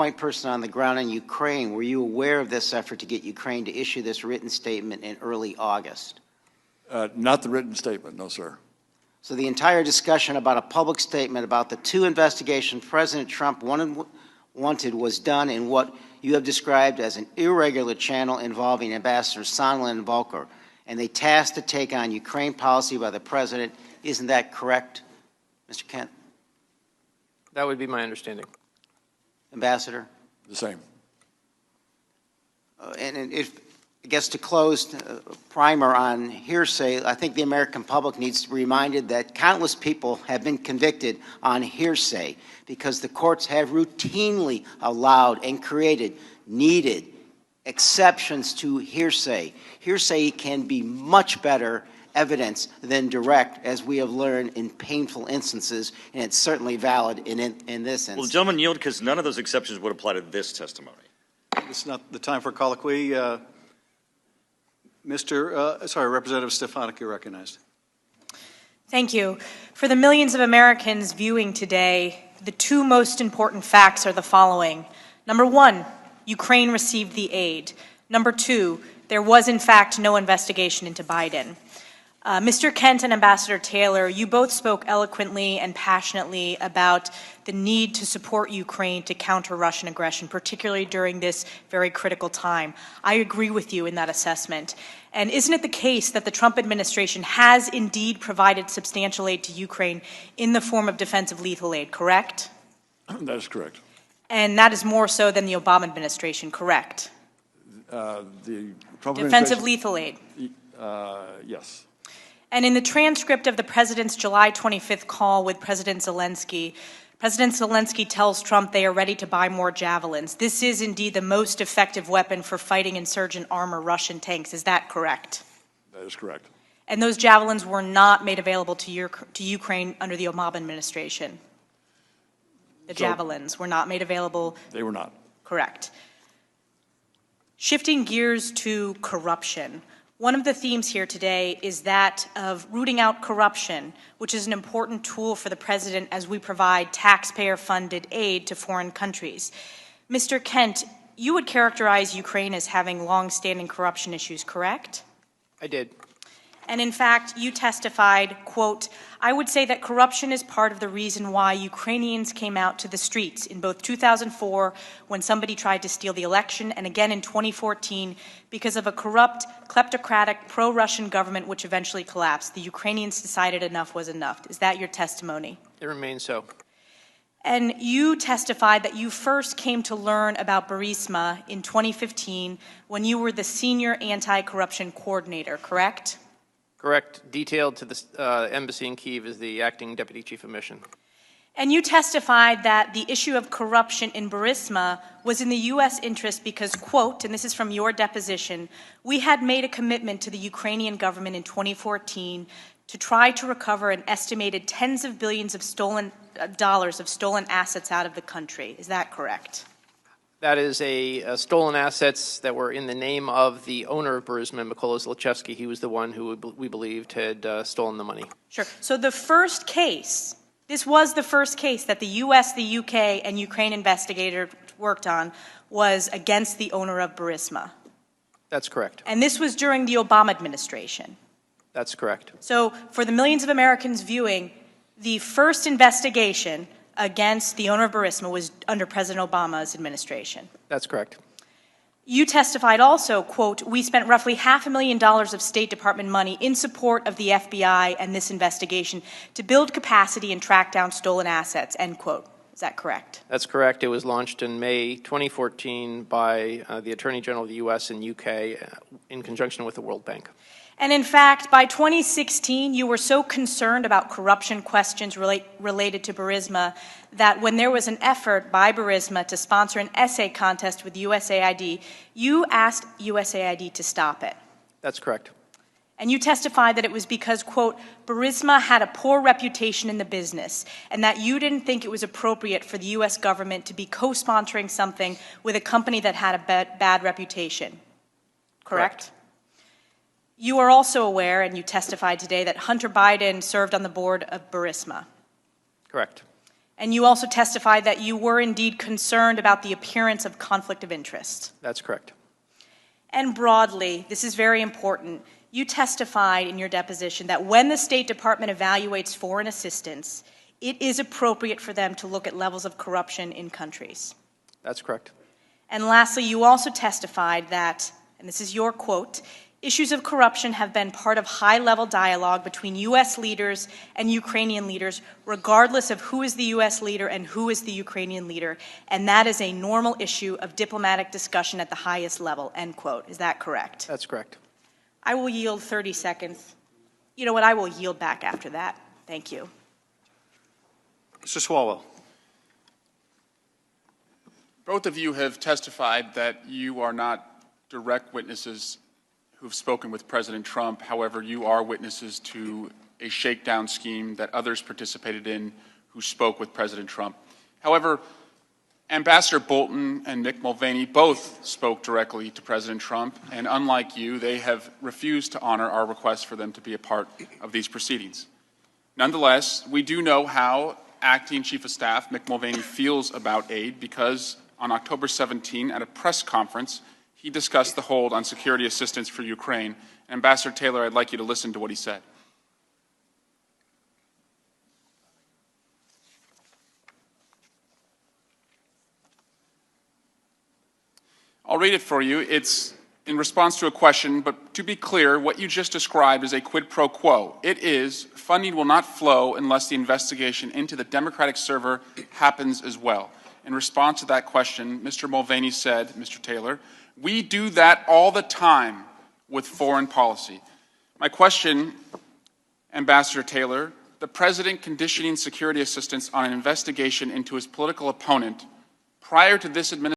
point person on the ground in Ukraine, were you aware of this effort to get Ukraine to issue this written statement in early August? Not the written statement, no, sir. So the entire discussion about a public statement about the two investigations President Trump wanted was done in what you have described as an irregular channel involving Ambassadors Sondland and Volker, and they tasked to take on Ukraine policy by the President. Isn't that correct, Mr. Kent? That would be my understanding. Ambassador? The same. And if, I guess to close, primer on hearsay, I think the American public needs to be reminded that countless people have been convicted on hearsay because the courts have routinely allowed and created needed exceptions to hearsay. Hearsay can be much better evidence than direct, as we have learned in painful instances, and it's certainly valid in this instance. Well, the gentleman yield because none of those exceptions would apply to this testimony. It's not the time for colloquy. Representative Stefanik, you're recognized. Thank you. For the millions of Americans viewing today, the two most important facts are the following. Number one, Ukraine received the aid. Number two, there was in fact no investigation into Biden. Mr. Kent and Ambassador Taylor, you both spoke eloquently and passionately about the need to support Ukraine to counter Russian aggression, particularly during this very critical time. I agree with you in that assessment. And isn't it the case that the Trump administration has indeed provided substantial aid to Ukraine in the form of defensive lethal aid, correct? That is correct. And that is more so than the Obama administration, correct? The Trump defensive lethal aid? Yes. And in the transcript of the President's July 25th call with President Zelensky tells Trump they are ready to buy more javelins. This is indeed the most effective weapon for fighting insurgent armor Russian tanks. Is that correct? That is correct. And those javelins were not made available to Ukraine under the Obama administration? The javelins were not made available? They were not. Correct. Shifting gears to corruption. One of the themes here today is that of rooting out corruption, which is an important tool for the President as we provide taxpayer-funded aid to foreign countries. Mr. Kent, you would characterize Ukraine as having long-standing corruption issues, correct? I did. And in fact, you testified, quote, I would say that corruption is part of the reason why Ukrainians came out to the streets in both 2004 when somebody tried to steal the election and again in 2014 because of a corrupt, kleptocratic, pro-Russian government which eventually collapsed. The Ukrainians decided enough was enough. Is that your testimony? It remains so. And you testified that you first came to learn about Burisma in 2015 when you were the senior anti-corruption coordinator, correct? Correct. Detailed to the embassy in Kyiv as the acting deputy chief of mission. And you testified that the issue of corruption in Burisma was in the U.S. interest because, quote, and this is from your deposition, we had made a commitment to the Ukrainian government in 2014 to try to recover an estimated tens of billions of dollars of stolen assets out of the country. Is that correct? That is a stolen assets that were in the name of the owner of Burisma, Mykola Zlochevsky. He was the one who we believed had stolen the money. Sure. So the first case, this was the first case that the U.S., the U.K., and Ukraine investigators worked on was against the owner of Burisma. That's correct. And this was during the Obama administration. That's correct. So for the millions of Americans viewing, the first investigation against the owner of Burisma was under President Obama's administration. That's correct. You testified also, quote, we spent roughly $500,000 of State Department money in support of the FBI and this investigation to build capacity and track down stolen assets, end quote. Is that correct? That's correct. It was launched in May 2014 by the Attorney General of the U.S. and U.K. In conjunction with the World Bank. And in fact, by 2016, you were so concerned about corruption questions related to Burisma that when there was an effort by Burisma to sponsor an essay contest with USAID, you asked USAID to stop it. That's correct. And you testified that it was because, quote, Burisma had a poor reputation in the business and that you didn't think it was appropriate for the U.S. government to be co-sponsoring something with a company that had a bad reputation. Correct? You are also aware, and you testified today, that Hunter Biden served on the board of Burisma. Correct. And you also testified that you were indeed concerned about the appearance of conflict of interest. That's correct. And broadly, this is very important, you testified in your deposition that when the State Department evaluates foreign assistance, it is appropriate for them to look at levels of corruption in countries. That's correct. And lastly, you also testified that, and this is your quote, issues of corruption have been part of high-level dialogue between U.S. leaders and Ukrainian leaders, regardless of who is the U.S. leader and who is the Ukrainian leader, and that is a normal issue of diplomatic discussion at the highest level, end quote. Is that correct? That's correct. I will yield 30 seconds. You know what? I will yield back after that. Thank you. Mr. Swalwell. Both of you have testified that you are not direct witnesses who've spoken with President Trump. However, you are witnesses to a shakedown scheme that others participated in who spoke with President Trump. However, Ambassador Bolton and Mick Mulvaney both spoke directly to President Trump, and unlike you, they have refused to honor our request for them to be a part of these proceedings. Nonetheless, we do know how Acting Chief of Staff Mick Mulvaney feels about aid because on October 17, at a press conference, he discussed the hold on security assistance for Ukraine. Ambassador Taylor, I'd like you to listen to what he said. I'll read it for you. It's in response to a question, but to be clear, what you just described is a quid pro quo. It is, funding will not flow unless the investigation into the Democratic server happens as well. In response to that question, Mr. Mulvaney said, Mr. Taylor, we do that all the time with foreign policy. My question, Ambassador Taylor, the President conditioning security assistance on an investigation into his political opponent prior to this administration